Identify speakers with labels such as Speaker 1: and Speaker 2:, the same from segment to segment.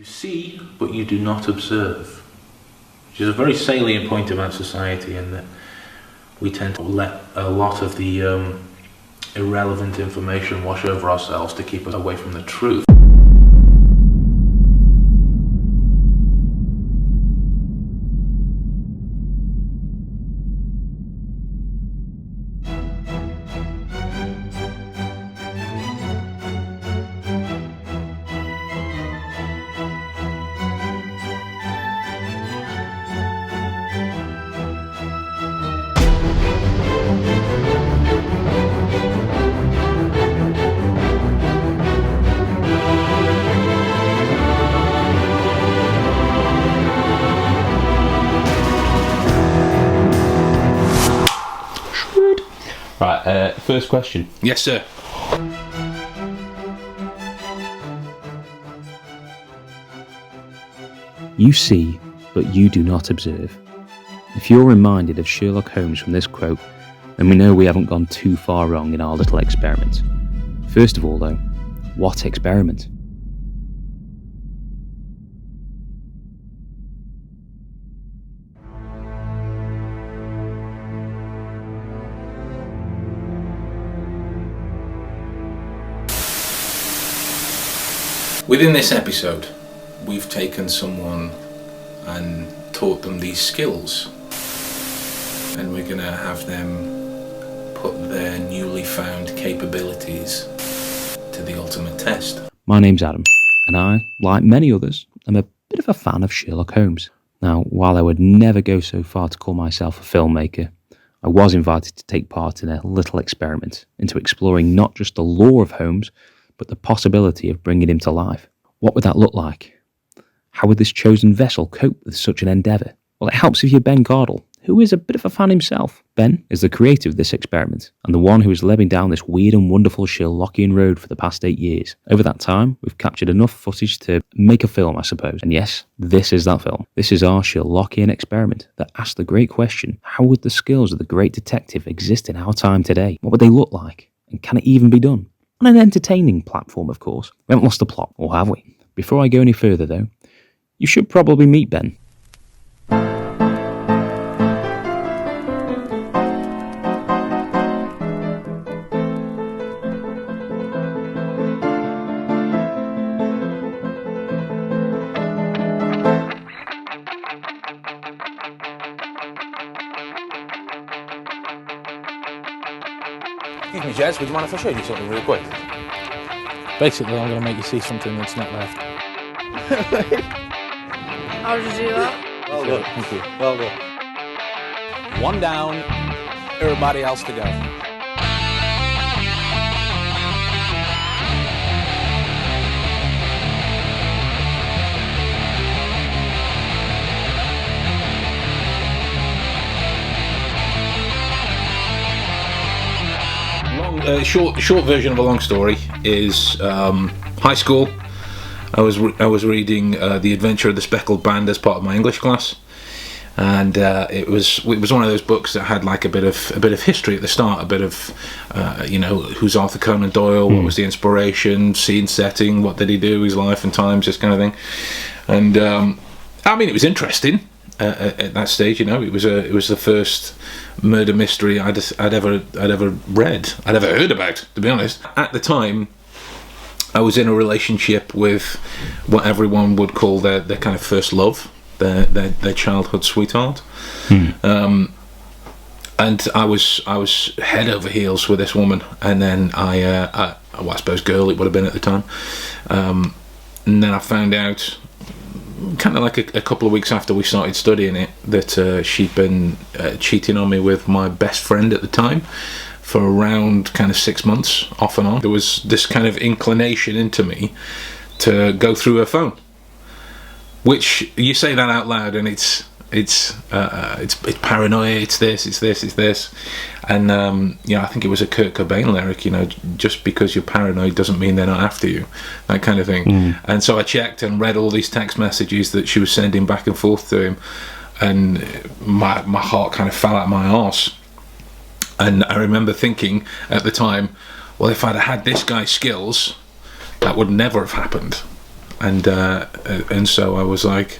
Speaker 1: see, but you do not observe, which is a very salient point about society, in that we tend to let a lot of the irrelevant information wash over ourselves to keep us away from the truth.
Speaker 2: Right, first question.
Speaker 1: Yes, sir.
Speaker 2: You see, but you do not observe. If you're reminded of Sherlock Holmes from this quote, then we know we haven't gone too far wrong in our little experiment. First of all, though, what experiment?
Speaker 1: Within this episode, we've taken someone and taught them these skills, and we're going to have them put their newly found capabilities to the ultimate test.
Speaker 2: My name's Adam, and I, like many others, am a bit of a fan of Sherlock Holmes. Now, while I would never go so far to call myself a filmmaker, I was invited to take part in a little experiment into exploring not just the lore of Holmes, but the possibility of bringing him to life. What would that look like? How would this chosen vessel cope with such an endeavour? Well, it helps if you're Ben Cardle, who is a bit of a fan himself. Ben is the creator of this experiment, and the one who has led me down this weird and wonderful Sherlockian road for the past 8 years. Over that time, we've captured enough footage to make a film, I suppose. And yes, this is that film. This is our Sherlockian experiment that asks the great question, how would the skills of the great detective exist in our time today? What would they look like? And can it even be done? On an entertaining platform, of course. We haven't lost the plot, or have we? Before I go any further, though, you should probably meet Ben.
Speaker 3: Excuse me, Jez, would you mind if I showed you something real quick? Basically, I'm going to make you see something that's not there.
Speaker 4: How did you do that?
Speaker 3: Well done. Thank you.
Speaker 5: Well done.
Speaker 3: One down, everybody else to go.
Speaker 1: Short version of a long story is high school. I was reading The Adventure of the Speckled Band as part of my English class, and it was one of those books that had like a bit of history at the start, a bit of who's Arthur Conan Doyle, what was the inspiration, scene setting, what did he do, his life and times, this kind of thing. And I mean, it was interesting. At that stage, it was the first murder mystery I'd ever read, I'd ever heard about, to be honest. At the time, I was in a relationship with what everyone would call their kind of first love, their childhood sweetheart, and I was head over heels with this woman, and then I suppose girl it would have been at the time, and then I found out, kind of like a couple of weeks after we started studying it, that she'd been cheating on me with my best friend at the time for around kind of 6 months, off and on. There was this kind of inclination into me to go through her phone, which you say that out loud and it's paranoia, it's this, and I think it was a Kurt Cobain lyric, just because you're paranoid doesn't mean they're not after you, that kind of thing. And so I checked and read all these text messages that she was sending back and forth to him, and my heart kind of fell out my arse. And I remember thinking at the time, well, if I'd had this guy's skills, that would never have happened. and so I was like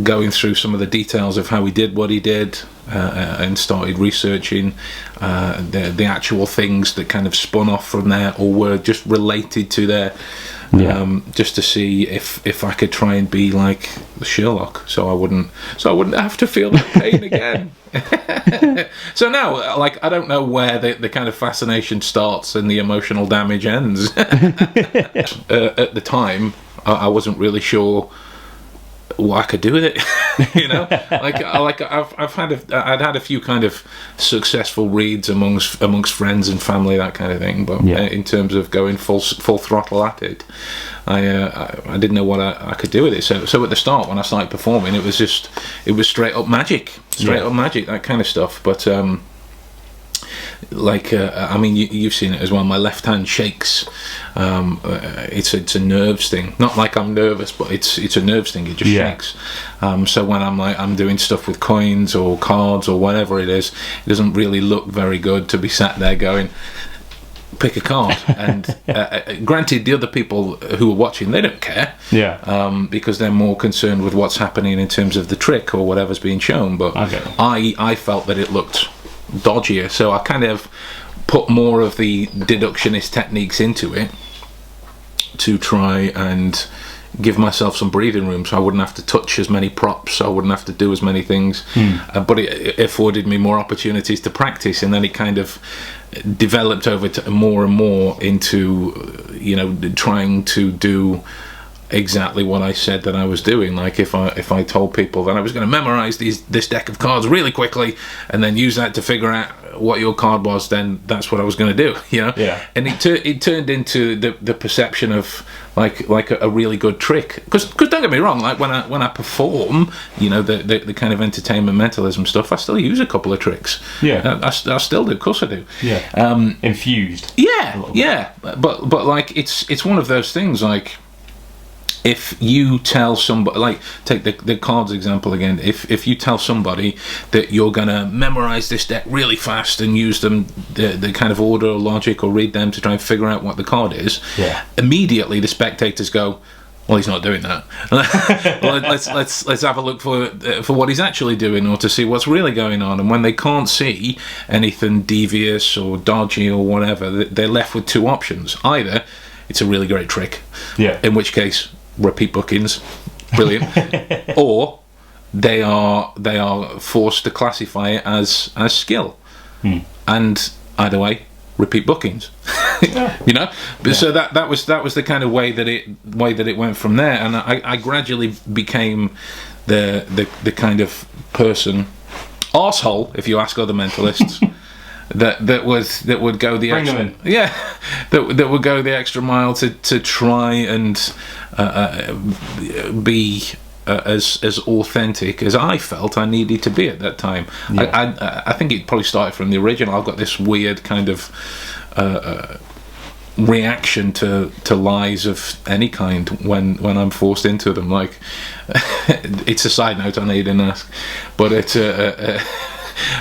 Speaker 1: going through some of the details of how he did what he did, and started researching the actual things that kind of spun off from there or were just related to there, just to see if I could try and be like Sherlock, so I wouldn't have to feel that pain again. So now, like, I don't know where the kind of fascination starts and the emotional damage ends. At the time, I wasn't really sure what I could do with it. You know, I'd had a few kind of successful reads amongst friends and family, that kind of thing, but in terms of going full throttle at it, I didn't know what I could do with it. So at the start, when I started performing, it was straight up magic, that kind of stuff. But I mean, you've seen it as well. My left hand shakes. It's a nerves thing. Not like I'm nervous, but it's a nerves thing. It just shakes. So when I'm doing stuff with coins or cards or whatever it is, it doesn't really look very good to be sat there going, pick a card. And granted, the other people who are watching, they don't care, because they're more concerned with what's happening in terms of the trick or whatever's being shown. But I felt that it looked dodgier, so I kind of put more of the deductionist techniques into it to try and give myself some breathing room, so I wouldn't have to touch as many props, so I wouldn't have to do as many things, but it afforded me more opportunities to practice, and then it kind of developed over to more and more into, you know, trying to do exactly what I said that I was doing. Like if I told people that I was going to memorize this deck of cards really quickly and then use that to figure out what your card was, then that's what I was going to do, you know. And it turned into the perception of like a really good trick, because don't get me wrong, like when I perform, you know, the kind of entertainment mentalism stuff, I still use a couple of tricks. I still do, of course I do.
Speaker 6: Infused.
Speaker 1: But like it's one of those things, like, if you tell somebody, like, take the cards example again, if you tell somebody that you're going to memorize this deck really fast and use them, the kind of order or logic, or read them to try and figure out what the card is, immediately the spectators go, well, he's not doing that. Well, let's have a look for what he's actually doing, or to see what's really going on. And when they can't see anything devious or dodgy or whatever, they're left with two options. Either it's a really great trick, in which case, repeat bookings, brilliant, or they are forced to classify it as skill, and either way, repeat bookings. You know, so that was the kind of way that it went from there, and I gradually became the kind of person, arsehole, if you ask other mentalists. That would go the extra, that would go the extra mile to try and be as authentic as I felt I needed to be at that time. I think it probably started from the original. I've got this weird kind of reaction to lies of any kind when I'm forced into them. Like, it's a side note, I know you didn't ask, but it's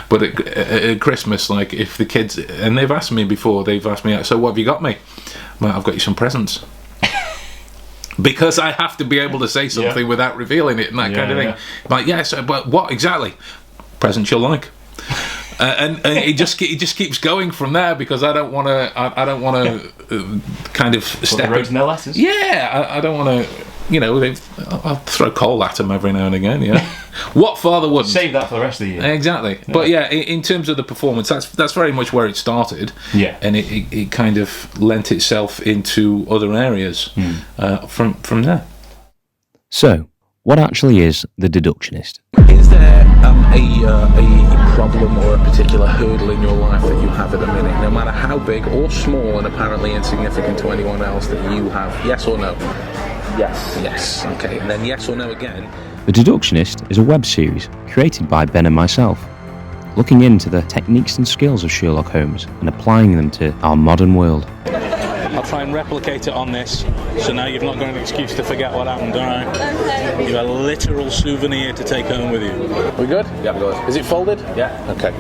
Speaker 1: but at Christmas, like, if the kids, and they've asked me, so what have you got me? Well, I've got you some presents. Because I have to be able to say something without revealing it, and that kind of thing. Like, so, but what exactly? Presents you'll like. And it just keeps going from there, because I don't want to kind of step
Speaker 6: the road to no lessons.
Speaker 1: I don't want to. You know, I'll throw coal at them every now and again. What father wouldn't?
Speaker 6: Save that for the rest of the year.
Speaker 1: Exactly. But in terms of the performance, that's very much where it started. And it kind of lent itself into other areas from there.
Speaker 2: So, what actually is the deductionist?
Speaker 1: Is there a problem or a particular hurdle in your life that you have at the minute, no matter how big or small and apparently insignificant to anyone else, that you have? Yes or no? Yes. Okay. And then yes or no again.
Speaker 2: The Deductionist is a web series created by Ben and myself, looking into the techniques and skills of Sherlock Holmes and applying them to our modern world.
Speaker 3: I'll try and replicate it on this, so now you've not got an excuse to forget what happened, alright? Okay. You have a literal souvenir to take home with you.
Speaker 1: We good?
Speaker 3: Yeah, good.
Speaker 1: Is it folded?
Speaker 3: Yeah.
Speaker 1: Okay.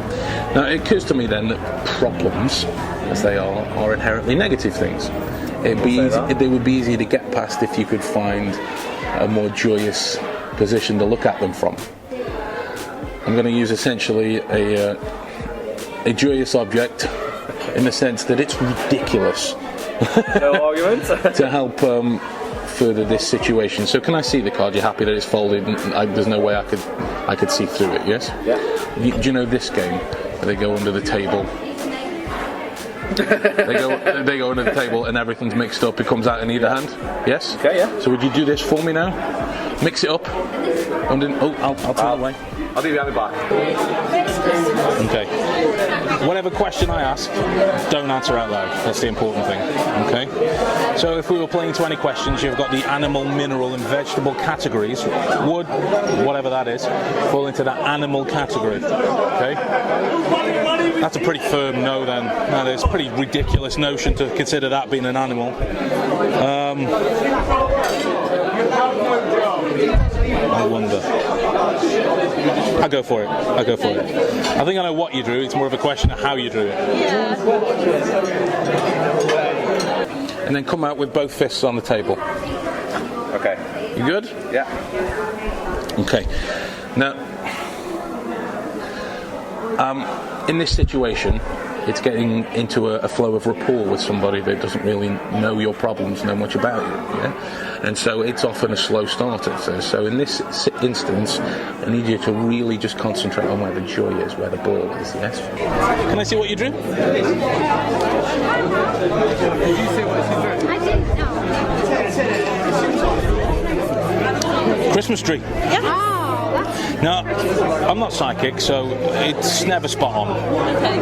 Speaker 1: Now, it occurs to me then that problems, as they are inherently negative things. They would be easy to get past if you could find a more joyous position to look at them from. I'm going to use essentially a joyous object in the sense that it's ridiculous.
Speaker 5: No argument.
Speaker 1: To help further this situation. So can I see the card? You're happy that it's folded? And there's no way I could see through it. Yes.
Speaker 5: Yeah.
Speaker 1: Do you know this game? Where they go under the table. They go under the table and everything's mixed up. It comes out in either hand. Yes.
Speaker 5: Okay. Yeah.
Speaker 1: So would you do this for me now? Mix it up. I'll turn away.
Speaker 5: I'll do behind the back.
Speaker 3: Okay. Whatever question I ask, don't answer out loud. That's the important thing. Okay. So if we were playing 20 questions, you've got the animal, mineral, and vegetable categories. Would whatever that is fall into that animal category? Okay. That's a pretty firm no. Then that is a pretty ridiculous notion to consider that being an animal. I wonder. I go for it. I think I know what you drew. It's more of a question of how you drew it.
Speaker 4: Yeah.
Speaker 1: And then come out with both fists on the table.
Speaker 5: Okay.
Speaker 1: You good?
Speaker 5: Yeah.
Speaker 1: Okay. Now, in this situation, it's getting into a flow of rapport with somebody that doesn't really know your problems, know much about you. Yeah? And so it's often a slow starter. So in this instance, I need you to really just concentrate on where the joy is, where the ball is. Yes.
Speaker 3: Can I see what you drew?
Speaker 4: I didn't know.
Speaker 3: Christmas tree.
Speaker 4: Yeah. Oh, that's
Speaker 3: No, I'm not psychic, so it's never spot on.
Speaker 4: okay.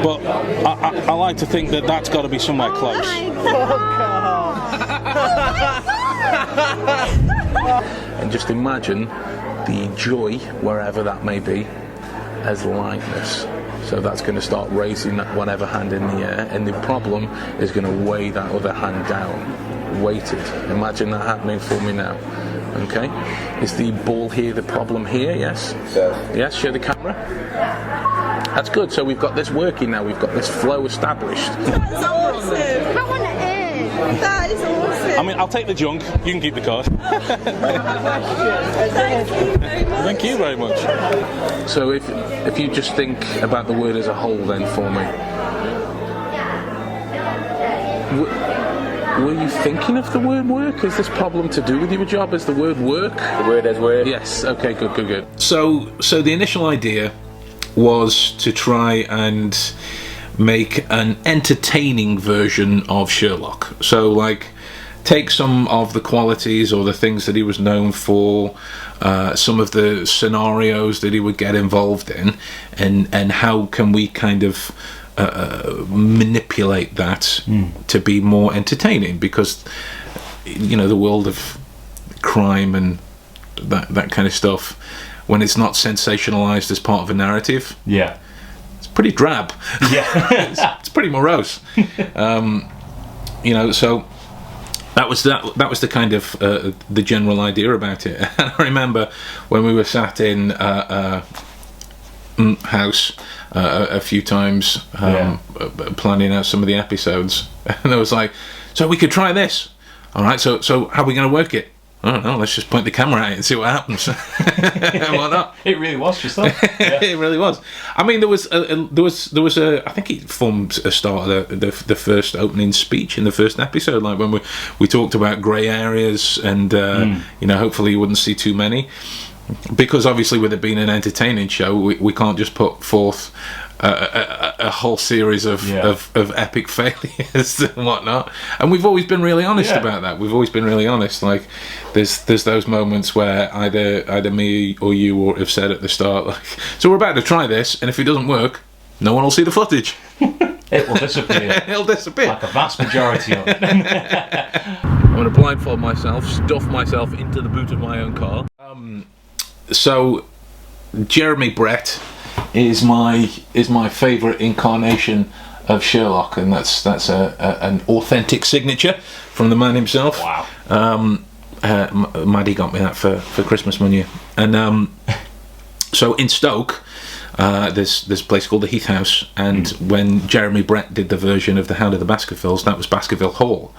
Speaker 3: But I like to think that that's got to be somewhere close.
Speaker 1: And just imagine the joy, wherever that may be, as lightness. So that's going to start raising that whatever hand in the air, and the problem is going to weigh that other hand down. Weighted. Imagine that happening for me now. Okay? Is the ball here the problem here? Yes? Yes, show the camera. That's good. So we've got this working now. We've got this flow established.
Speaker 4: That's awesome. How on it is? That is awesome.
Speaker 3: I mean, I'll take the junk. You can keep the card. Thank you very much.
Speaker 1: So if you just think about the word as a whole then for me. Were you thinking of the word work? Is this problem to do with your job? Is the word work?
Speaker 5: The word is work.
Speaker 1: Yes. Okay. Good. So the initial idea was to try and make an entertaining version of Sherlock. So like take some of the qualities or the things that he was known for, some of the scenarios that he would get involved in, and how can we kind of manipulate that to be more entertaining, because the world of crime and that kind of stuff, when it's not sensationalized as part of a narrative, it's pretty drab. It's pretty morose. So that was the kind of the general idea about it. And I remember when we were sat in house a few times planning out some of the episodes, and there was like, so we could try this. All right, so how are we going to work it? I don't know, let's just point the camera at it and see what happens. Why not?
Speaker 6: It really was just that. Yeah.
Speaker 1: It really was. I mean, there was a I think it formed a start of the first opening speech in the first episode, like when we talked about grey areas and hopefully you wouldn't see too many, because obviously with it being an entertaining show, we can't just put forth a whole series of epic failures and whatnot. And we've always been really honest about that. We've always been really honest. Like there's those moments where either me or you have said at the start, like, so we're about to try this, and if it doesn't work, no one will see the footage.
Speaker 6: It will disappear.
Speaker 1: It'll disappear.
Speaker 6: Like a vast majority of it.
Speaker 1: I'm going to blindfold myself, stuff myself into the boot of my own car. So Jeremy Brett is my favourite incarnation of Sherlock, and that's an authentic signature from the man himself.
Speaker 6: Wow.
Speaker 1: Maddie got me that for Christmas one year, and so in Stoke, there's this place called the Heath House, and when Jeremy Brett did the version of The Hound of the Baskervilles, that was Baskerville Hall,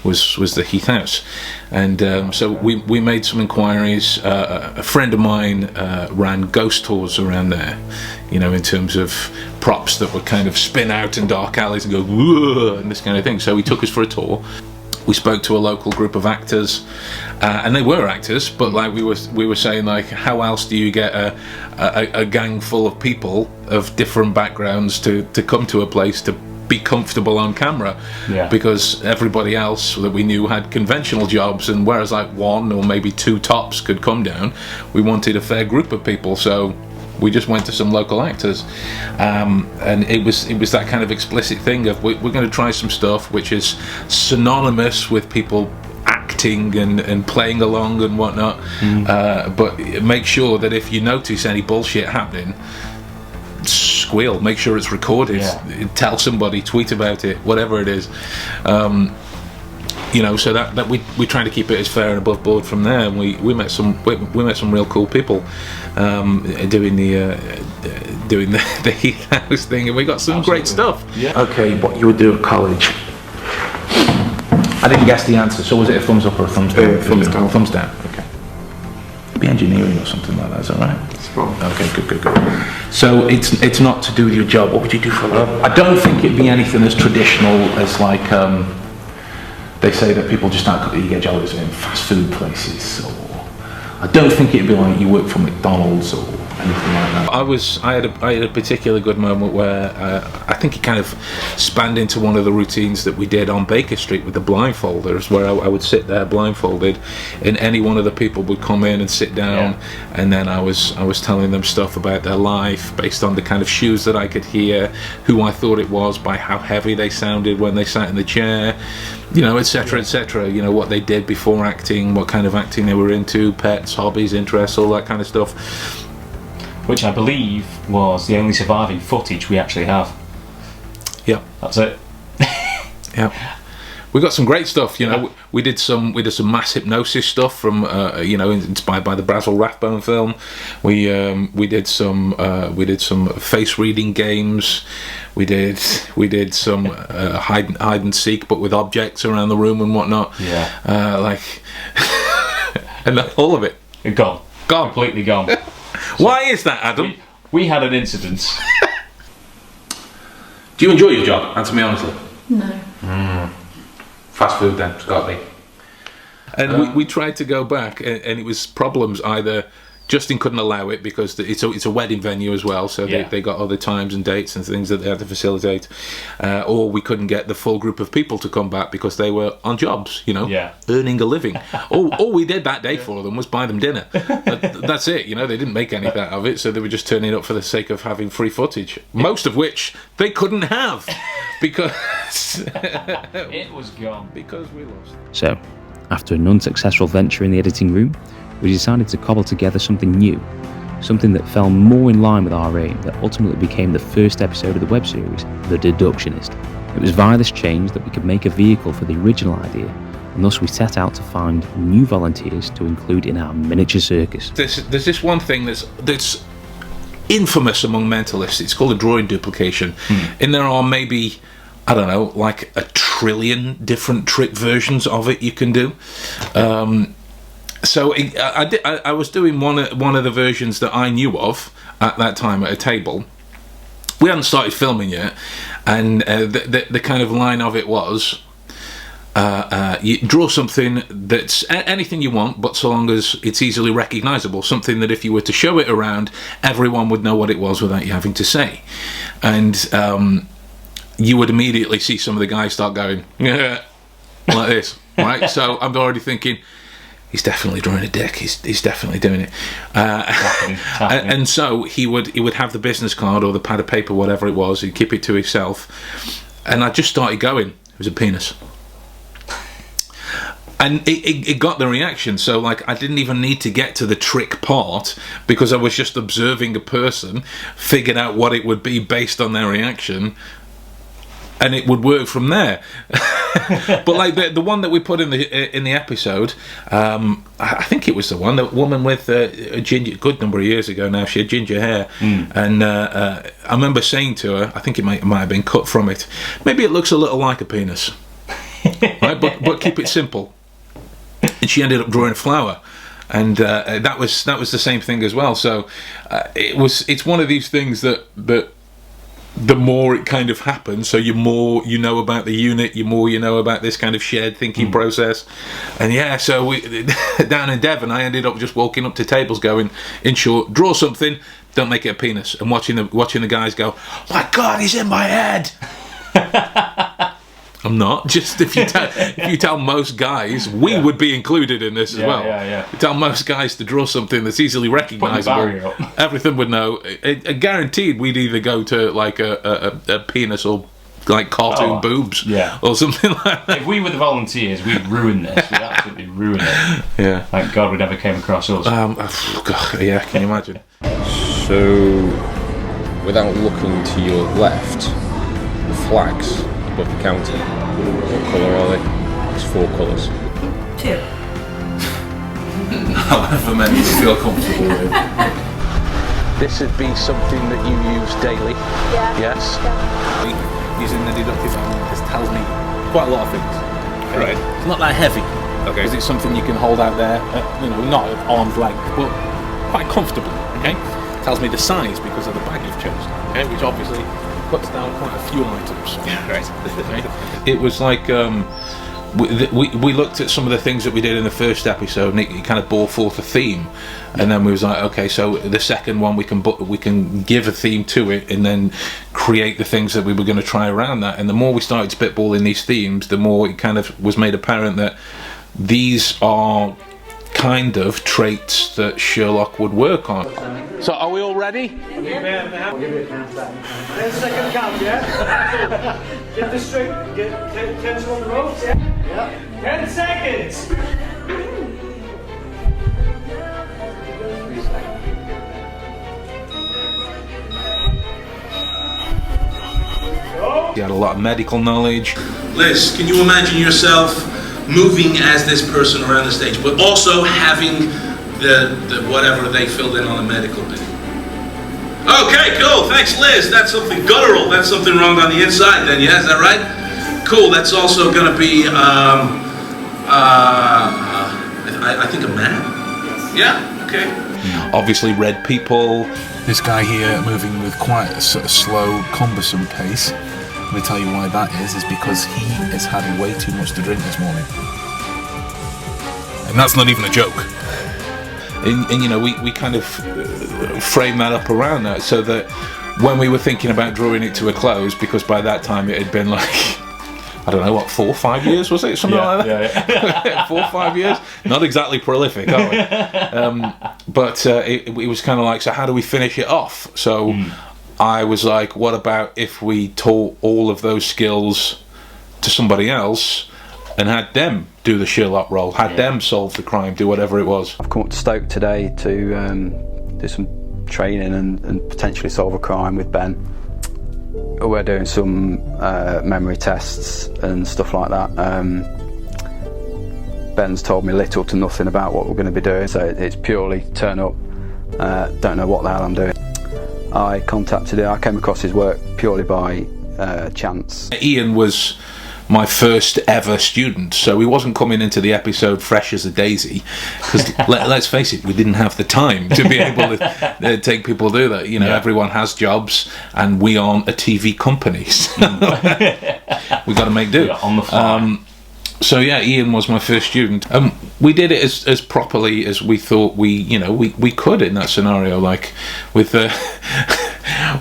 Speaker 1: was the Heath House. And so we made some inquiries. A friend of mine ran ghost tours around there, you know, in terms of props that would kind of spin out in dark alleys and go whoa, and this kind of thing. So he took us for a tour. We spoke to a local group of actors, and they were actors, but like we were saying, like, how else do you get a gang full of people of different backgrounds to come to a place to be comfortable on camera?
Speaker 6: Yeah.
Speaker 1: Because everybody else that we knew had conventional jobs, and whereas like one or maybe two tops could come down, we wanted a fair group of people, so we just went to some local actors, and it was that kind of explicit thing of we're going to try some stuff which is synonymous with people acting and playing along and whatnot, but make sure that if you notice any bullshit happening, squeal, make sure it's recorded, tell somebody, tweet about it, whatever it is. You know, so that we try to keep it as fair and above board from there. And we met some real cool people doing the Heath House thing, and we got some great stuff.
Speaker 6: Yeah.
Speaker 1: Okay, what you would do at college? I didn't guess the answer. So was it a thumbs up or a thumbs down?
Speaker 7: Thumbs down.
Speaker 1: Thumbs down. Okay. Be engineering or something like that. Is that right?
Speaker 7: Spot.
Speaker 1: Okay, good. So it's not to do with your job. What would you do for a living? I don't think it'd be anything as traditional as like. They say that people just aren't, you get jobs in fast food places, or I don't think it'd be like you work for McDonald's or anything like that. I had a particularly good moment where I think it kind of spanned into one of the routines that we did on Baker Street with the blindfolders, where I would sit there blindfolded, and any one of the people would come in and sit down, and then I was telling them stuff about their life based on the kind of shoes that I could hear, who I thought it was by how heavy they sounded when they sat in the chair, you know, etc. You know, what they did before acting, what kind of acting they were into, pets, hobbies, interests, all that kind of stuff.
Speaker 6: Which I believe was the only surviving footage we actually have.
Speaker 1: Yeah,
Speaker 6: That's it.
Speaker 1: yeah. We got some great stuff, you know. We did some mass hypnosis stuff from, you know, inspired by the Basil Rathbone film. We did some face reading games. We did some hide and seek, but with objects around the room and whatnot.
Speaker 6: Yeah.
Speaker 1: Like, and all of it
Speaker 6: Gone. Completely gone.
Speaker 1: Why is that, Adam?
Speaker 6: We had an incident.
Speaker 1: Do you enjoy your job? Answer me honestly.
Speaker 4: No.
Speaker 1: Fast food then, it's got to be. And we tried to go back, and it was problems. Either Justin couldn't allow it because it's a wedding venue as well, so they got other times and dates and things that they had to facilitate, or we couldn't get the full group of people to come back because they were on jobs, you know, earning a living. All we did that day for them was buy them dinner. That's it, you know. They didn't make anything out of it, so they were just turning up for the sake of having free footage, most of which they couldn't have because
Speaker 6: It was gone.
Speaker 1: because we lost.
Speaker 2: So, after an unsuccessful venture in the editing room, we decided to cobble together something new, something that fell more in line with our aim, that ultimately became the first episode of the web series, The Deductionist. It was via this change that we could make a vehicle for the original idea, and thus we set out to find new volunteers to include in our miniature circus.
Speaker 1: There's this one thing that's infamous among mentalists. It's called a drawing duplication, and there are maybe, I don't know, like 1 trillion different trick versions of it you can do. So I was doing one of the versions that I knew of at that time at a table. We hadn't started filming yet, and the kind of line of it was, you draw something that's anything you want, but so long as it's easily recognisable, something that if you were to show it around, everyone would know what it was without you having to say. And you would immediately see some of the guys start going, yeah, like this, right? So I'm already thinking, he's definitely drawing a dick. He's definitely doing it. And so he would have the business card or the pad of paper, whatever it was. He'd keep it to himself. And I just started going. It was a penis. And it got the reaction. So like I didn't even need to get to the trick part because I was just observing a person, figured out what it would be based on their reaction. and it would work from there. But like the one that we put in the episode, I think it was the one, the woman with a ginger, good number of years ago now, she had ginger hair, and I remember saying to her, I think it might have been cut from it, maybe it looks a little like a penis, right? But keep it simple. And she ended up drawing a flower. And that was the same thing as well. So it's one of these things that the more it kind of happens, so you more you know about the unit, you more you know about this kind of shared thinking process. And yeah, so we down in Devon, I ended up just walking up to tables going, in short, draw something, don't make it a penis, and watching the guys go, my God, he's in my head. I'm not. Just if you tell most guys, we would be included in this as well.
Speaker 6: Yeah.
Speaker 1: You tell most guys to draw something that's easily recognisable, everything would know. Guaranteed, we'd either go to like a penis or like cartoon boobs, or something like that.
Speaker 6: If we were the volunteers, we'd ruin this. We'd absolutely ruin it.
Speaker 1: Yeah.
Speaker 6: Thank God we never came across us.
Speaker 1: God, yeah. Can you imagine?
Speaker 7: So, without looking to your left, the flags above the counter, what colour are they? It's 4 colours.
Speaker 4: 2.
Speaker 1: However many you feel comfortable with. This would be something that you use daily.
Speaker 4: Yeah.
Speaker 1: Yes.
Speaker 4: Yeah.
Speaker 1: Using the deductive element, this tells me quite a lot of things.
Speaker 3: Right.
Speaker 1: It's not that heavy.
Speaker 3: Okay.
Speaker 1: Because it's something you can hold out there, not at arm's length, but quite comfortably. Okay. Tells me the size because of the bag you've chosen. Okay, which obviously cuts down quite a few items.
Speaker 3: Right.
Speaker 1: Okay. It was like we looked at some of the things that we did in the first episode, and it kind of bore forth a theme, and then we was like, okay, so the second one we can give a theme to it, and then create the things that we were going to try around that. And the more we started spitballing these themes, the more it kind of was made apparent that these are kind of traits that Sherlock would work on. So are we all ready?
Speaker 8: I'll give you a count back. 10 second count, yeah? Get the string, get tension on the ropes, yeah? 10 seconds! 3 seconds.
Speaker 1: He had a lot of medical knowledge.
Speaker 9: Liz, can you imagine yourself moving as this person around the stage, but also having the whatever they filled in on the medical bit? Okay, cool. Thanks, Liz. That's something guttural. That's something wrong on the inside. Then, yeah, is that right? Cool. That's also going to be, I think a man. Yeah. Okay.
Speaker 1: Obviously, read people.
Speaker 10: This guy here moving with quite a sort of slow, cumbersome pace. I'm going to tell you why that is because he has had way too much to drink this morning. And that's not even a joke.
Speaker 1: And we kind of frame that up around that, so that when we were thinking about drawing it to a close, because by that time it had been like, I don't know, what, 4 or 5 years, was it? Something like that? Yeah. 4 or 5 years? Not exactly prolific, are we? But it was kind of like, so how do we finish it off? So I was like, what about if we taught all of those skills to somebody else and had them do the Sherlock role, had them solve the crime, do whatever it was.
Speaker 11: I've come up to Stoke today to do some training and potentially solve a crime with Ben. We're doing some memory tests and stuff like that. Ben's told me little to nothing about what we're going to be doing, so it's purely turn up, don't know what the hell I'm doing. I came across his work purely by chance.
Speaker 1: Ian was my first ever student, so he wasn't coming into the episode fresh as a daisy, because let's face it, we didn't have the time to be able to take people do that. Everyone has jobs, and we aren't a TV company, so we got to make do.
Speaker 6: On the fly.
Speaker 1: So yeah, Ian was my first student. We did it as properly as we thought we could in that scenario. Like with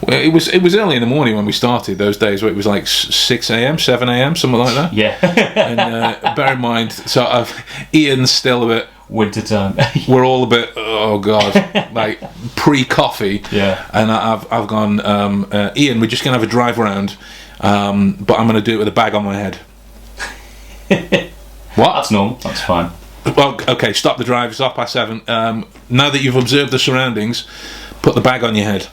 Speaker 1: it was early in the morning when we started those days, where it was like 6 a.m, 7 a.m, something like that.
Speaker 6: Yeah.
Speaker 1: And bear in mind, so Ian's still a bit
Speaker 6: wintertime.
Speaker 1: We're all a bit, oh god, like pre-coffee.
Speaker 6: Yeah.
Speaker 1: And I've gone, Ian, we're just gonna have a drive around, but I'm gonna do it with a bag on my head. What?
Speaker 6: That's normal. That's fine.
Speaker 1: Well, okay, stop the drive. It's 7:30. Now that you've observed the surroundings, put the bag on your head,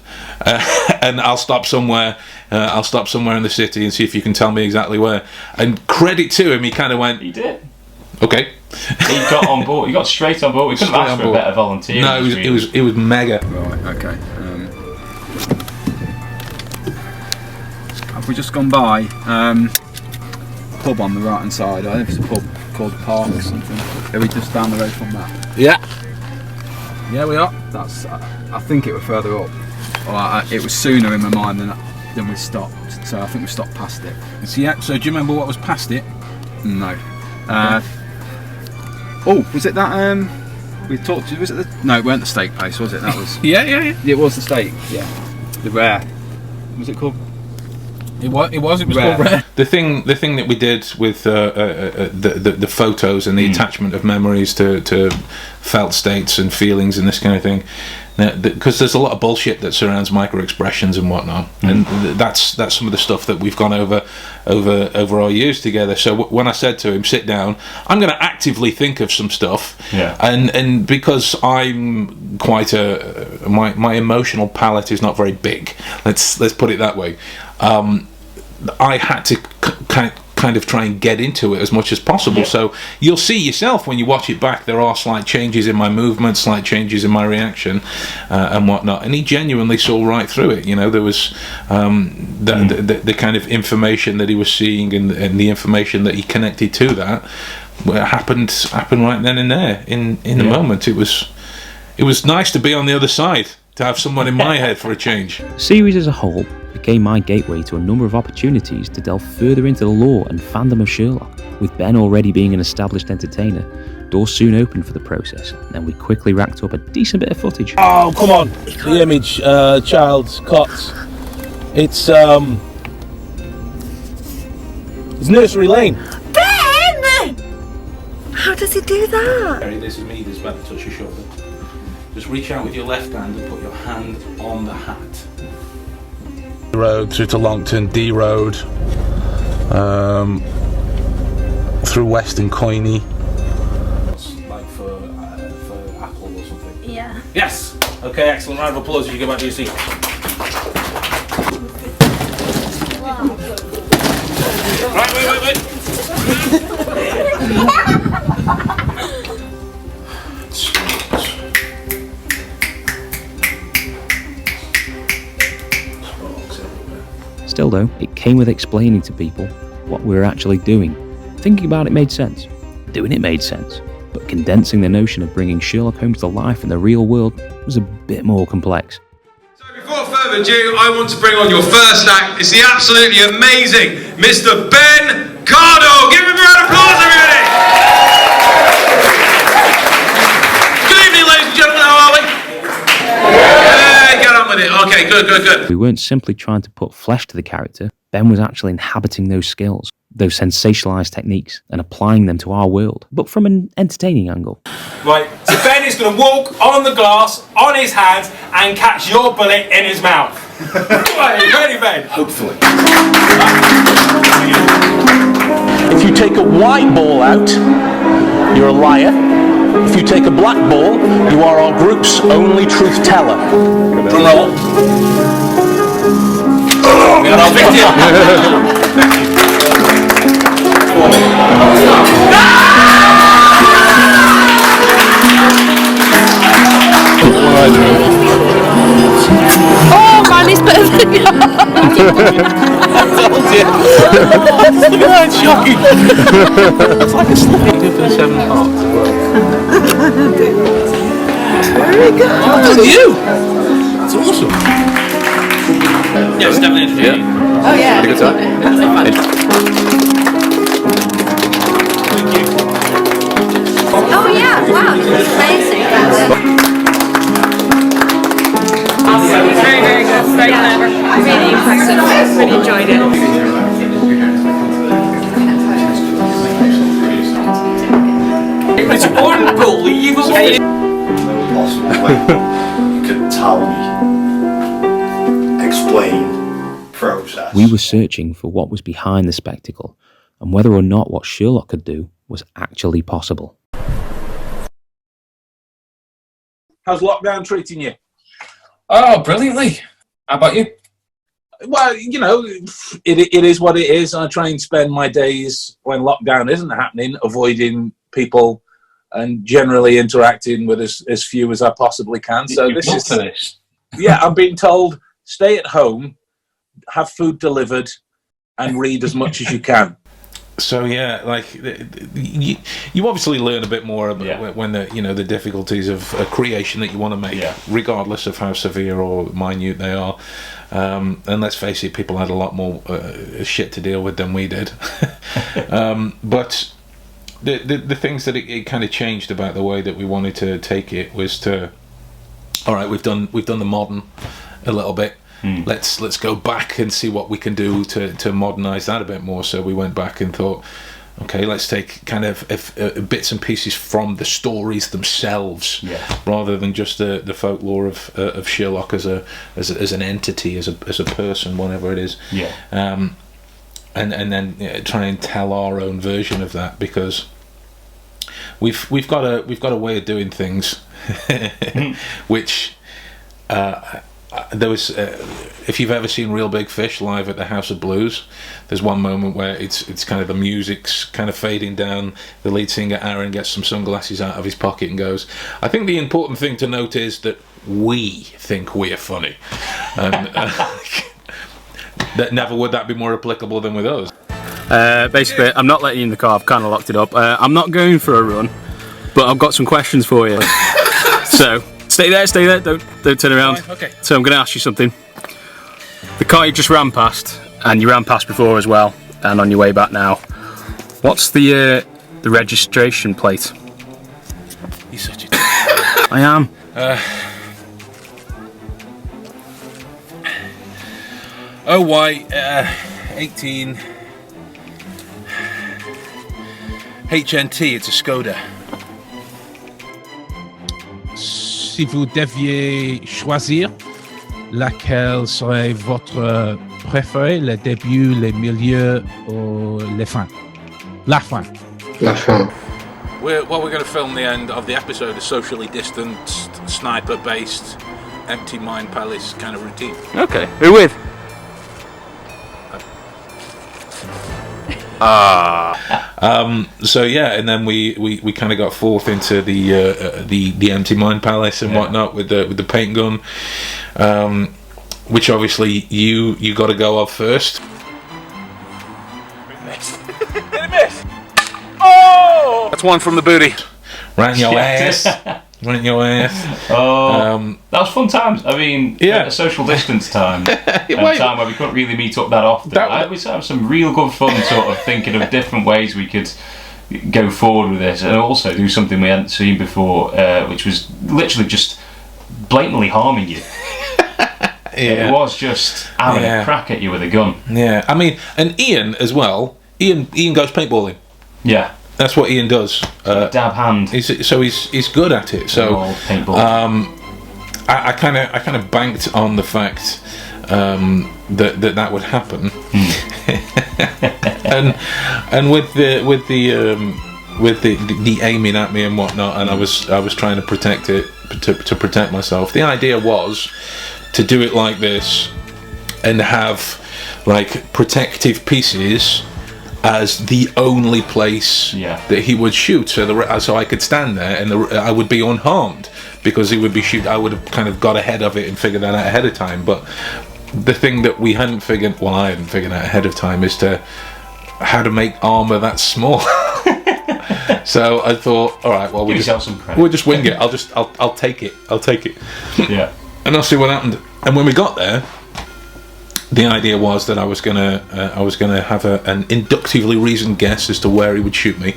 Speaker 1: and I'll stop somewhere. I'll stop somewhere in the city and see if you can tell me exactly where. And credit to him, he kind of went.
Speaker 6: He did.
Speaker 1: Okay.
Speaker 6: He got on board. He got straight on board. We couldn't ask for a better volunteer.
Speaker 1: No, it was mega.
Speaker 11: Right. Okay. Have we just gone by pub on the right hand side? I think it's a pub called the Park or something. Are we just down the road from that?
Speaker 1: Yeah. Yeah, we are.
Speaker 11: That's. I think it was further up. It was sooner in my mind than we stopped. So I think we stopped past it.
Speaker 1: So do you remember what was past it?
Speaker 11: No. Was it that? We talked to. Was it the? No, it weren't the steak place, was it? That was.
Speaker 1: Yeah.
Speaker 11: It was the steak. Yeah. The Rare. Was it called?
Speaker 1: It was
Speaker 11: Rare.
Speaker 1: called Rare. The thing that we did with the photos and the attachment of memories to felt states and feelings and this kind of thing, because there's a lot of bullshit that surrounds micro expressions and whatnot, and that's some of the stuff that we've gone over our years together. So when I said to him, sit down, I'm going to actively think of some stuff, and because I'm quite my emotional palette is not very big, let's put it that way. I had to kind of try and get into it as much as possible. So you'll see yourself when you watch it back, there are slight changes in my movement, slight changes in my reaction, and whatnot. And he genuinely saw right through it. You know, there was the kind of information that he was seeing and the information that he connected to that happened right then and there in the moment. It was nice to be on the other side, to have someone in my head for a change.
Speaker 2: The series as a whole became my gateway to a number of opportunities to delve further into the lore and fandom of Sherlock. With Ben already being an established entertainer, doors soon opened for the process, and we quickly racked up a decent bit of footage.
Speaker 3: Oh, come on! The image, child's cots. It's Nursery Lane.
Speaker 4: Ben! How does he do that?
Speaker 1: Harry, this is me. This is about to touch your shoulder. Just reach out with your left hand and put your hand on the hat.
Speaker 10: Road through to Longton, D Road, through Weston Coiney.
Speaker 1: Like for Apple or something.
Speaker 4: Yeah.
Speaker 1: Yes. Okay, excellent. Round of applause as you go back to your seat. Right,
Speaker 2: Still though, it came with explaining to people what we were actually doing. Thinking about it made sense. Doing it made sense. But condensing the notion of bringing Sherlock Holmes to life in the real world was a bit more complex.
Speaker 9: So before further ado, I want to bring on your first act. It's the absolutely amazing Mr. Ben Cardo. Give him a round of applause, everybody. Good evening, ladies and gentlemen. How are we? Get on with it. Okay, good.
Speaker 2: We weren't simply trying to put flesh to the character. Ben was actually inhabiting those skills, those sensationalized techniques, and applying them to our world, but from an entertaining angle.
Speaker 8: Right, so Ben is going to walk on the glass, on his hands, and catch your bullet in his mouth. Right, you ready, Ben?
Speaker 3: Hopefully. If you take a white ball out, you're a liar. If you take a black ball, you are our group's only truth teller. Drum roll. We got our victim.
Speaker 4: Oh man, he's better than you.
Speaker 3: Look at that, it's shocking. It's like a slip into the 7 parts.
Speaker 4: Very good.
Speaker 3: Well done, you. That's awesome. Yeah, it's definitely entertaining.
Speaker 4: Oh yeah.
Speaker 11: Good time.
Speaker 4: Oh yeah, wow, that's amazing. Very, very good. Very clever. Really impressive. Really enjoyed it.
Speaker 8: It's unbelievable.
Speaker 12: Possibly you could tell me, explain, process.
Speaker 2: We were searching for what was behind the spectacle, and whether or not what Sherlock could do was actually possible.
Speaker 3: How's lockdown treating you?
Speaker 13: Oh, brilliantly. How about you?
Speaker 3: Well, you know, it is what it is. I try and spend my days when lockdown isn't happening, avoiding people and generally interacting with as few as I possibly can. So
Speaker 13: You've
Speaker 3: this
Speaker 13: looked
Speaker 3: is
Speaker 13: for this.
Speaker 3: Yeah, I'm being told stay at home, have food delivered, and read as much as you can. So yeah, like you obviously learn a bit more about when the difficulties of creation that you want to make, regardless of how severe or minute they are. And let's face it, people had a lot more shit to deal with than we did. But the things that it kind of changed about the way that we wanted to take it was to, all right, we've done the modern a little bit. Let's go back and see what we can do to modernise that a bit more. So we went back and thought, okay, let's take kind of bits and pieces from the stories themselves, rather than just the folklore of Sherlock as an entity, as a person, whatever it is. And then try and tell our own version of that, because we've got a way of doing things, which. There was, if you've ever seen Real Big Fish live at the House of Blues, there's one moment where it's kind of the music's kind of fading down. The lead singer Aaron gets some sunglasses out of his pocket and goes, "I think the important thing to note is that we think we're funny." And that never would that be more applicable than with us.
Speaker 2: Basically, I'm not letting you in the car. I've kind of locked it up. I'm not going for a run, but I've got some questions for you. So. Stay there, don't turn around.
Speaker 3: Right, okay.
Speaker 2: So I'm going to ask you something. The car you just ran past, and you ran past before as well, and on your way back now, what's the registration plate?
Speaker 3: You're such a
Speaker 2: I am.
Speaker 3: OY 18 HNT, it's a Skoda. Si vous deviez choisir, laquelle serait votre préférée, le début, le milieu ou la fin? La fin.
Speaker 11: La fin.
Speaker 3: We're going to film the end of the episode a socially distanced, sniper-based, empty mind palace kind of routine.
Speaker 2: Okay. Who with?
Speaker 3: So yeah, and then we kind of got forth into the empty mine palace and whatnot with the paint gun, which obviously you got to go off first. Did it miss? Oh! That's one from the booty. Right in your ass. Right in your ass.
Speaker 6: Oh, that was fun times. I mean, a social distance time, a time where we couldn't really meet up that often. We had some real good fun, sort of thinking of different ways we could go forward with this, and also do something we hadn't seen before, which was literally just blatantly harming you. It was just having a crack at you with a gun.
Speaker 3: Yeah, I mean, and Ian as well. Ian goes paintballing.
Speaker 6: Yeah.
Speaker 3: That's what Ian does.
Speaker 6: Dab hand.
Speaker 3: He's good at it. So I kind of banked on the fact that would happen, and with the aiming at me and whatnot, and I was trying to protect it to protect myself. The idea was to do it like this and have like protective pieces as the only place that he would shoot, so I could stand there and I would be unharmed because he would be shoot. I would have kind of got ahead of it and figured that out ahead of time. But the thing that I hadn't figured out ahead of time is how to make armor that small. So I thought, all right, well, we'll just wing it. I'll take it.
Speaker 6: Yeah.
Speaker 3: And I'll see what happened. And when we got there, the idea was that I was gonna have an inductively reasoned guess as to where he would shoot me,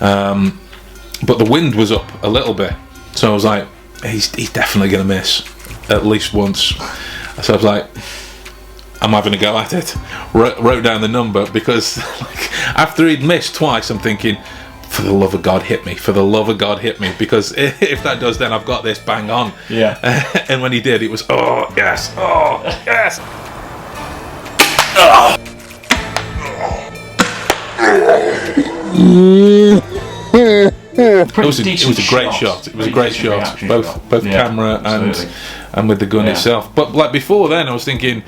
Speaker 3: but the wind was up a little bit, so I was like, he's definitely gonna miss at least once. So I was like, I'm having a go at it. Wrote down the number because after he'd missed twice, I'm thinking, for the love of God, hit me! For the love of God, hit me! Because if that does, then I've got this bang on.
Speaker 6: Yeah.
Speaker 3: And when he did, it was oh yes.
Speaker 1: It was a great shot. It was a great shot, both camera and with the gun itself. But like before then, I was thinking,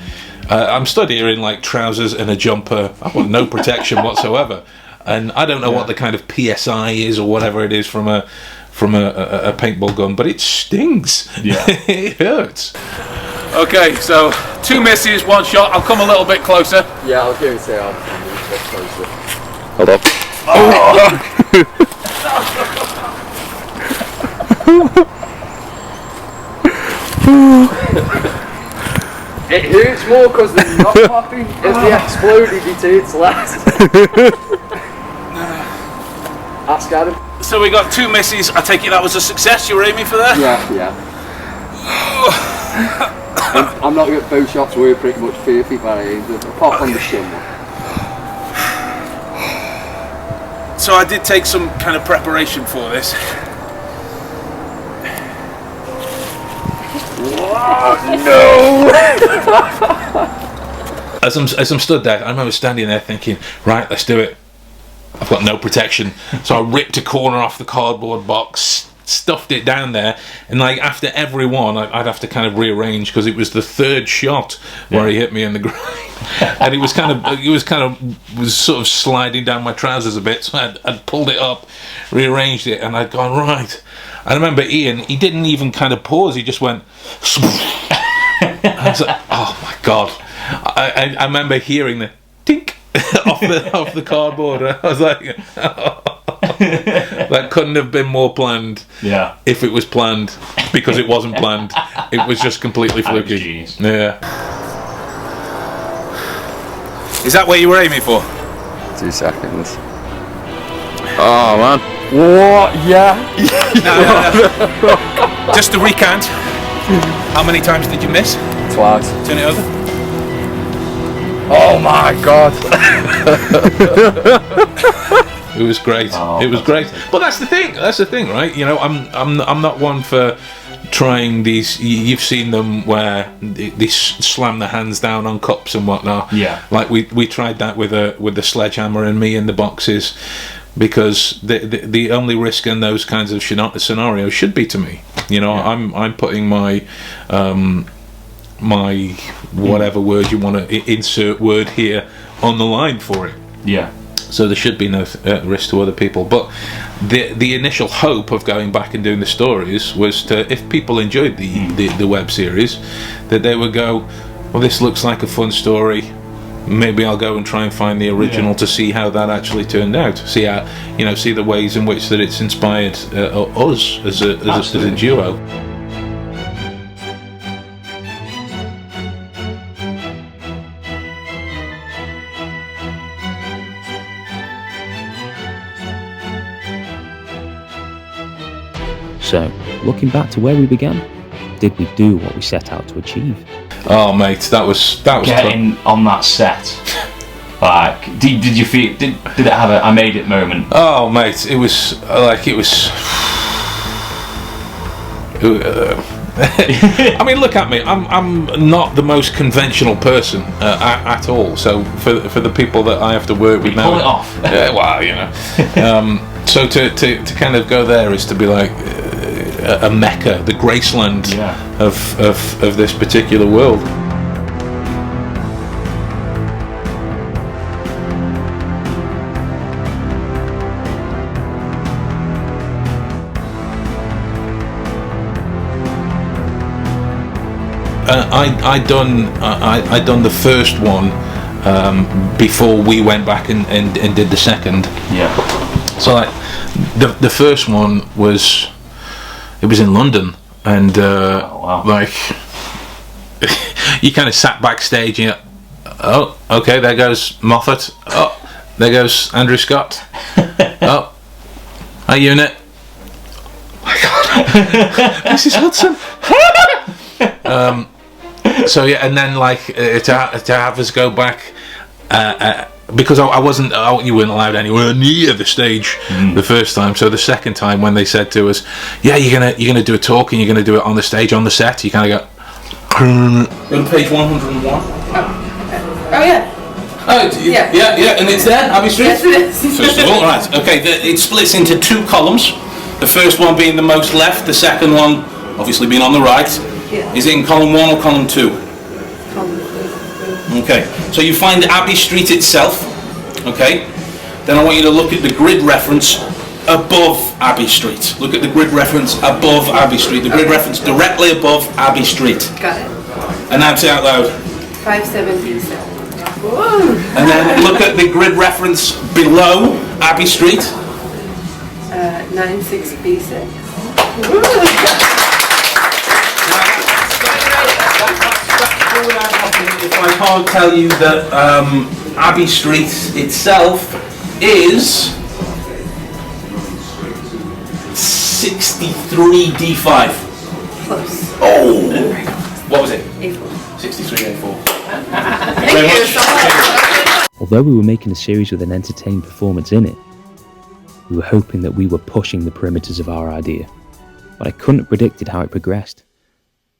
Speaker 1: I'm stood here in like trousers and a jumper. I've got no protection whatsoever, and I don't know what the kind of PSI is or whatever it is from a paintball gun, but it stings. Yeah, it hurts. Okay, so 2 misses, 1 shot. I'll come a little bit closer.
Speaker 5: Yeah, I was going to say I'll come a little bit closer.
Speaker 1: Hold up.
Speaker 5: It hurts more because they're not popping. If they exploded, it hurts less. Ask Adam.
Speaker 9: So we got 2 misses. I take it that was a success. You were aiming for that?
Speaker 5: Yeah. I'm not good. Both shots were pretty much perfect where I aimed them. Apart from the shin one.
Speaker 9: So I did take some kind of preparation for this.
Speaker 1: No! As I'm stood there, I remember standing there thinking, right, let's do it. I've got no protection, so I ripped a corner off the cardboard box, stuffed it down there, and like after every one, I'd have to kind of rearrange because it was the 3rd shot where he hit me in the groin, and it was sort of sliding down my trousers a bit, so I'd pulled it up, rearranged it, and I'd gone right. I remember Ian, he didn't even kind of pause, he just went. I was like, oh my god! I remember hearing the tink off the cardboard. I was like, oh. That couldn't have been more planned. Yeah. If it was planned, because it wasn't planned, it was just completely fluky. Yeah.
Speaker 9: Is that what you were aiming for?
Speaker 5: 2 seconds.
Speaker 7: Oh man.
Speaker 5: What? Yeah.
Speaker 9: No. Just to recount, how many times did you miss?
Speaker 5: Twice.
Speaker 9: Turn it over.
Speaker 5: Oh my god.
Speaker 1: It was great. It was great. But that's the thing, right? You know, I'm not one for trying these. You've seen them where they slam their hands down on cups and whatnot. Yeah. Like we tried that with the sledgehammer and me in the boxes, because the only risk in those kinds of scenarios should be to me. You know, I'm putting my my whatever word you want to insert word here on the line for it. Yeah. So there should be no risk to other people. But the initial hope of going back and doing the stories was to, if people enjoyed the web series, that they would go, well, this looks like a fun story. Maybe I'll go and try and find the original to see how that actually turned out. See how, see the ways in which that it's inspired us as a duo.
Speaker 2: So, looking back to where we began, did we do what we set out to achieve?
Speaker 1: Oh, mate, that was
Speaker 6: getting on that set. Like, did you feel? Did it have a I made it moment?
Speaker 1: Oh, mate, it was. I mean, look at me. I'm not the most conventional person at all. So for the people that I have to work with now,
Speaker 6: pull it off.
Speaker 1: Yeah, well, so to kind of go there is to be like a mecca, the Graceland of this particular world. I'd done the first one before we went back and did the second. Yeah. So like the first one was in London, and like you kind of sat backstage and oh, okay, there goes Moffat. Oh, there goes Andrew Scott. Oh, hi unit. Oh my God, this is Hudson. So yeah, and then like to have us go back because you weren't allowed anywhere near the stage the first time. So the second time, when they said to us, "Yeah, you're gonna do a talk and you're gonna do it on the stage on the set," you kind of go.
Speaker 9: Go to page 101.
Speaker 4: Oh yeah.
Speaker 9: Oh yeah, and it's there. Abbey Street.
Speaker 4: Yes, it is.
Speaker 9: First of all, right. Okay, it splits into 2 columns. The first one being the most left, the second one obviously being on the right.
Speaker 14: Yeah.
Speaker 9: Is it in column 1 or column 2?
Speaker 14: Column 2.
Speaker 9: Okay, so you find Abbey Street itself, okay? Then I want you to look at the grid reference above Abbey Street. Look at the grid reference above Abbey Street. The grid reference directly above Abbey Street.
Speaker 14: Got it.
Speaker 9: Announce it out loud.
Speaker 14: 57B7.
Speaker 9: And then look at the grid reference below Abbey Street.
Speaker 14: 96B6.
Speaker 9: If I can't tell you that Abbey Street itself is 63D5.
Speaker 14: Close.
Speaker 9: Oh! What was it?
Speaker 14: A4.
Speaker 9: 63A4.
Speaker 14: Thank you so much.
Speaker 2: Although we were making a series with an entertaining performance in it, we were hoping that we were pushing the perimeters of our idea. But I couldn't have predicted how it progressed,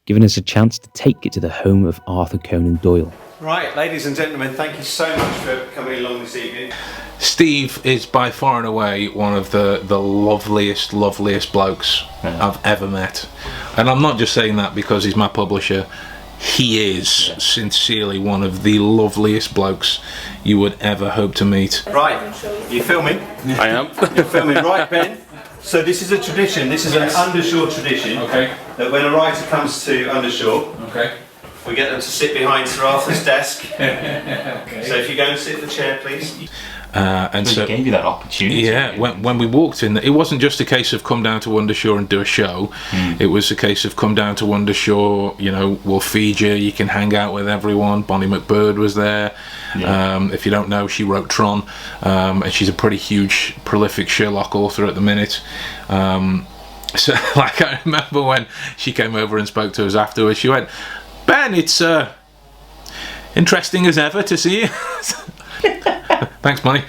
Speaker 2: giving us a chance to take it to the home of Arthur Conan Doyle.
Speaker 12: Right, ladies and gentlemen, thank you so much for coming along this evening.
Speaker 1: Steve is by far and away one of the loveliest blokes I've ever met. And I'm not just saying that because he's my publisher. He is sincerely one of the loveliest blokes you would ever hope to meet.
Speaker 12: Right, you filming?
Speaker 7: I am.
Speaker 12: You're filming, right, Ben? So this is a tradition, this is an Undershore tradition.
Speaker 1: Okay.
Speaker 12: That when a writer comes to Undershore,
Speaker 1: okay,
Speaker 12: we get them to sit behind Sir Arthur's desk.
Speaker 1: Okay.
Speaker 12: So if you go and sit in the chair, please.
Speaker 1: And so
Speaker 6: gave you that opportunity.
Speaker 1: Yeah, when we walked in, it wasn't just a case of come down to Undershore and do a show. It was a case of come down to Undershore, you know, we'll feed you, you can hang out with everyone. Bonnie McBird was there.
Speaker 6: Yeah.
Speaker 1: If you don't know, she wrote Tron, and she's a pretty huge, prolific Sherlock author at the minute. So, like, I remember when she came over and spoke to us afterwards, she went, "Ben, it's interesting as ever to see you." Thanks, Bonnie.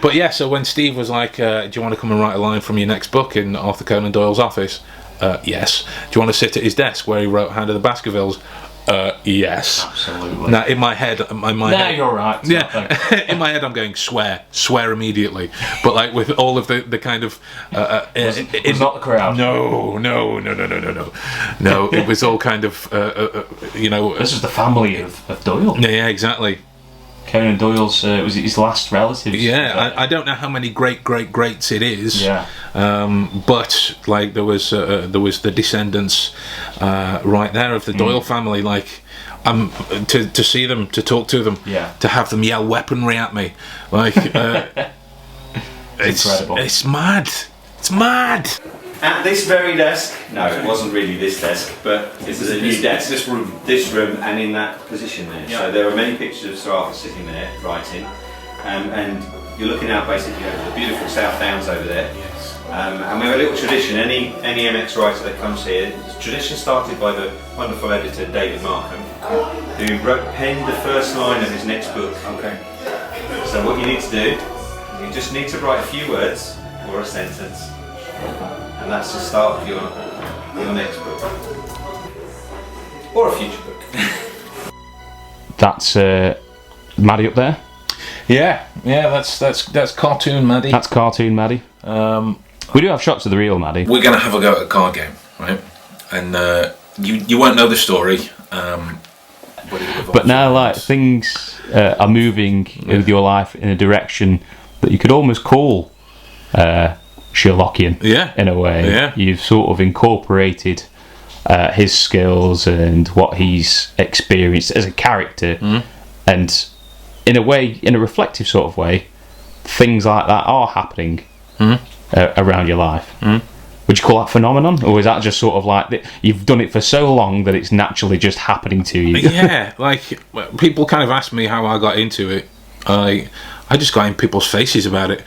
Speaker 1: But yeah, so when Steve was like, do you want to come and write a line from your next book in Arthur Conan Doyle's office? Yes. Do you want to sit at his desk where he wrote Hand of the Baskervilles? Yes.
Speaker 6: Absolutely.
Speaker 1: Now, in my head,
Speaker 6: you're right.
Speaker 1: Yeah, in my head, I'm going swear immediately. But like with all of the kind of,
Speaker 6: it's not the crowd.
Speaker 1: No. It was all kind of, you know.
Speaker 6: This is the family of Doyle.
Speaker 1: Yeah, exactly.
Speaker 6: Conan Doyle's was his last relatives.
Speaker 1: Yeah, I don't know how many greats it is.
Speaker 6: Yeah.
Speaker 1: But like there was the descendants right there of the Doyle family. Like to see them, to talk to them, to have them yell weaponry at me, like it's
Speaker 6: incredible.
Speaker 1: It's mad. It's mad.
Speaker 12: At this very desk, no, it wasn't really this desk, but this is a new desk. This room, and in that position there. Yeah. So there are many pictures of Sir Arthur sitting there writing, and you're looking out basically over the beautiful South Downs over there.
Speaker 1: Yes.
Speaker 12: And we have a little tradition. Any MX writer that comes here, the tradition started by the wonderful editor David Markham, who penned the first line of his next book. Okay. So what you need to do, you just need to write a few words or a sentence. And that's the start of your next book. Or a future book.
Speaker 6: That's Maddie up there?
Speaker 1: Yeah, that's cartoon Maddie.
Speaker 6: That's cartoon Maddie. We do have shots of the real Maddie.
Speaker 1: We're going to have a go at a card game, right? And you won't know the story.
Speaker 6: But now, like, things are moving with your life in a direction that you could almost call Sherlockian, in a way.
Speaker 1: Yeah.
Speaker 6: You've sort of incorporated his skills and what he's experienced as a character, and in a way, in a reflective sort of way, things like that are happening around your life. Would you call that phenomenon, or is that just sort of like you've done it for so long that it's naturally just happening to you?
Speaker 1: Yeah, like people kind of ask me how I got into it. I just got in people's faces about it.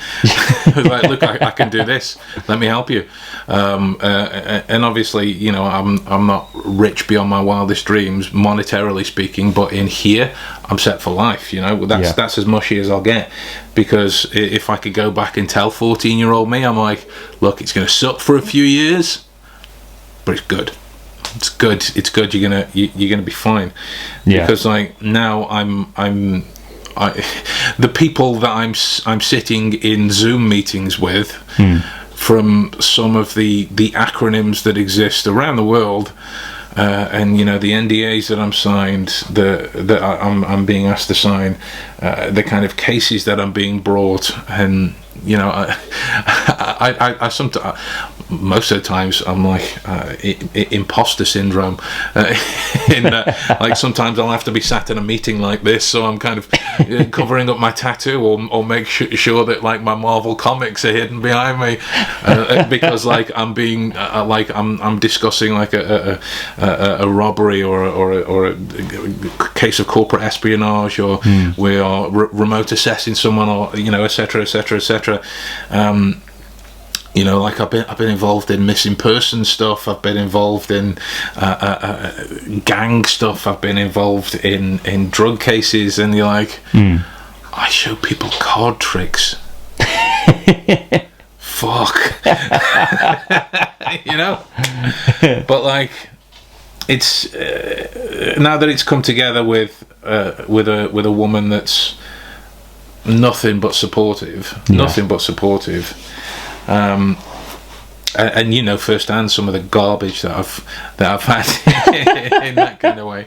Speaker 1: Like, look, I can do this. Let me help you. And obviously, you know, I'm not rich beyond my wildest dreams, monetarily speaking. But in here, I'm set for life. You know, that's as mushy as I'll get. Because if I could go back and tell 14-year-old me, I'm like, look, it's going to suck for a few years, but it's good. It's good. It's good. You're gonna be fine.
Speaker 6: Yeah.
Speaker 1: Because like now the people that I'm sitting in Zoom meetings with, from some of the acronyms that exist around the world, and the NDAs that I'm signed, that I'm being asked to sign, the kind of cases that I'm being brought, and I sometimes, most of the times, I'm like imposter syndrome. In that, like, sometimes I'll have to be sat in a meeting like this, so I'm kind of covering up my tattoo, or make sure that like my Marvel comics are hidden behind me, because like I'm being I'm discussing like a robbery or a case of corporate espionage, or we are remote assessing someone, or etc. Like I've been involved in missing person stuff. I've been involved in gang stuff. I've been involved in drug cases, and you're like, I show people card tricks. Fuck. But like, it's now that it's come together with a woman that's nothing but supportive, and firsthand some of the garbage that I've had in that kind of way,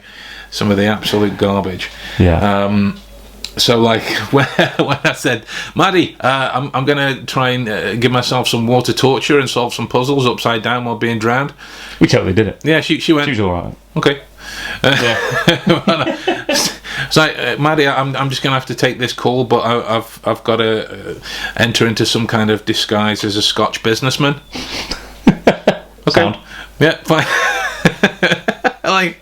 Speaker 1: some of the absolute garbage. So like when I said, Maddie, I'm gonna try and give myself some water torture and solve some puzzles upside down while being drowned,
Speaker 3: we totally did it.
Speaker 1: Yeah, she went,
Speaker 3: she was alright.
Speaker 1: Okay. So, Maddie, I'm just gonna have to take this call, but I've got to enter into some kind of disguise as a Scotch businessman. Okay.
Speaker 3: Sound.
Speaker 1: Yeah, fine. Like,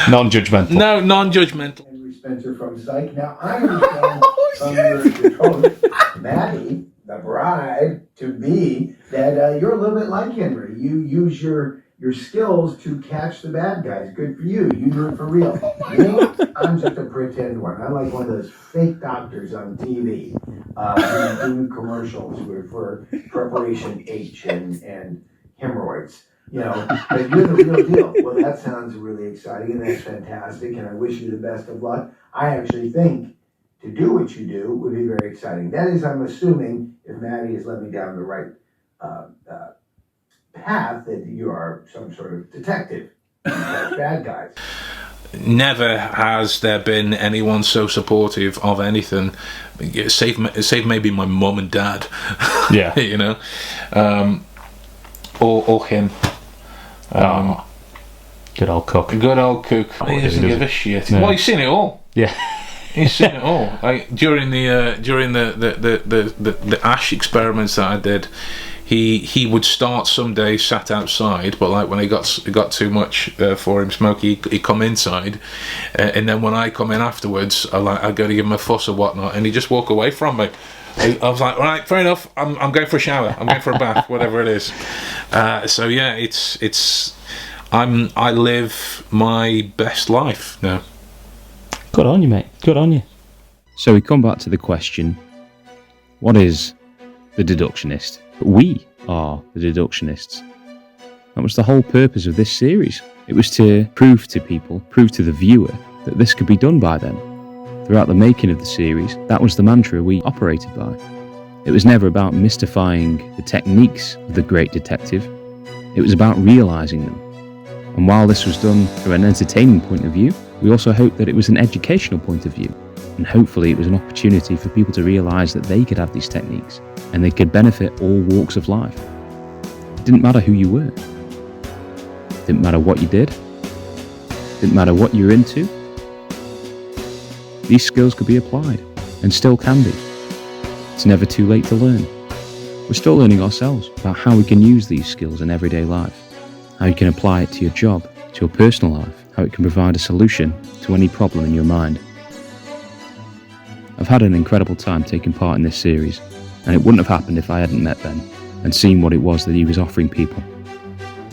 Speaker 3: non-judgmental.
Speaker 1: No, non-judgmental.
Speaker 15: Henry Spencer from Psych. Now I understand from your host, Maddie, the bride to be, that you're a little bit like Henry. You use your skills to catch the bad guys. Good for you. You do it for real. Me, I'm just a pretend one. I'm like one of those fake doctors on TV who do commercials for Preparation H and hemorrhoids. But you're the real deal. Well, that sounds really exciting, and that's fantastic, and I wish you the best of luck. I actually think to do what you do would be very exciting. That is, I'm assuming, if Maddie has led me down the right path, that you are some sort of detective. Bad guys.
Speaker 1: Never has there been anyone so supportive of anything, save maybe my mum and dad.
Speaker 3: Yeah.
Speaker 1: Or him.
Speaker 3: Good old cook.
Speaker 1: He doesn't give a shit.
Speaker 3: No.
Speaker 1: Well, he's seen it all.
Speaker 3: Yeah.
Speaker 1: He's seen it all. Like during the ash experiments that I did, he would start some days sat outside, but like when it got too much for him smoky, he'd come inside, and then when I come in afterwards, I go to give him a fuss or whatnot, and he'd just walk away from me. I was like, all right, fair enough. I'm going for a shower. I'm going for a bath, whatever it is. So yeah, I live my best life now.
Speaker 2: Good on you, mate. Good on you. So we come back to the question: what is the Deductionist? We are the Deductionists. That was the whole purpose of this series. It was to prove to the viewer, that this could be done by them. Throughout the making of the series, that was the mantra we operated by. It was never about mystifying the techniques of the great detective. It was about realising them. And while this was done from an entertaining point of view, we also hoped that it was an educational point of view. And hopefully it was an opportunity for people to realise that they could have these techniques and they could benefit all walks of life. It didn't matter who you were. It didn't matter what you did. It didn't matter what you were into. These skills could be applied, and still can be. It's never too late to learn. We're still learning ourselves about how we can use these skills in everyday life, how you can apply it to your job, to your personal life, how it can provide a solution to any problem in your mind. I've had an incredible time taking part in this series, and it wouldn't have happened if I hadn't met Ben and seen what it was that he was offering people.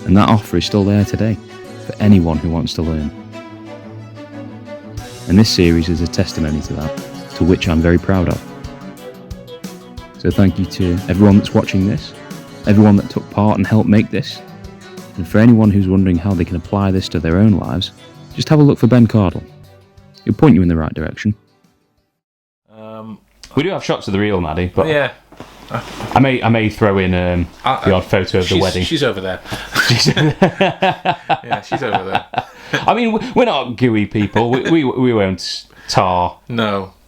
Speaker 2: And that offer is still there today, for anyone who wants to learn. And this series is a testimony to that, to which I'm very proud of. So thank you to everyone that's watching this, everyone that took part and helped make this, and for anyone who's wondering how they can apply this to their own lives, just have a look for Ben Cardle. He'll point you in the right direction.
Speaker 6: We do have shots of the real Maddie, but
Speaker 1: Yeah.
Speaker 6: I may throw in the odd photo of the wedding.
Speaker 1: She's over there. Yeah, she's over there.
Speaker 6: I mean, we're not gooey people. We won't tar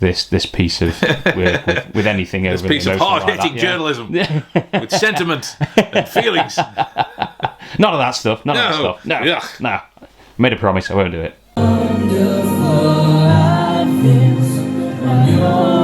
Speaker 6: this piece of with anything
Speaker 1: This
Speaker 6: over
Speaker 1: piece of hard-hitting journalism with sentiment and feelings.
Speaker 6: None of that stuff. None of that stuff. No.
Speaker 1: Yuck.
Speaker 6: No. Made a promise. I won't do it.
Speaker 8: Wonderful life is on your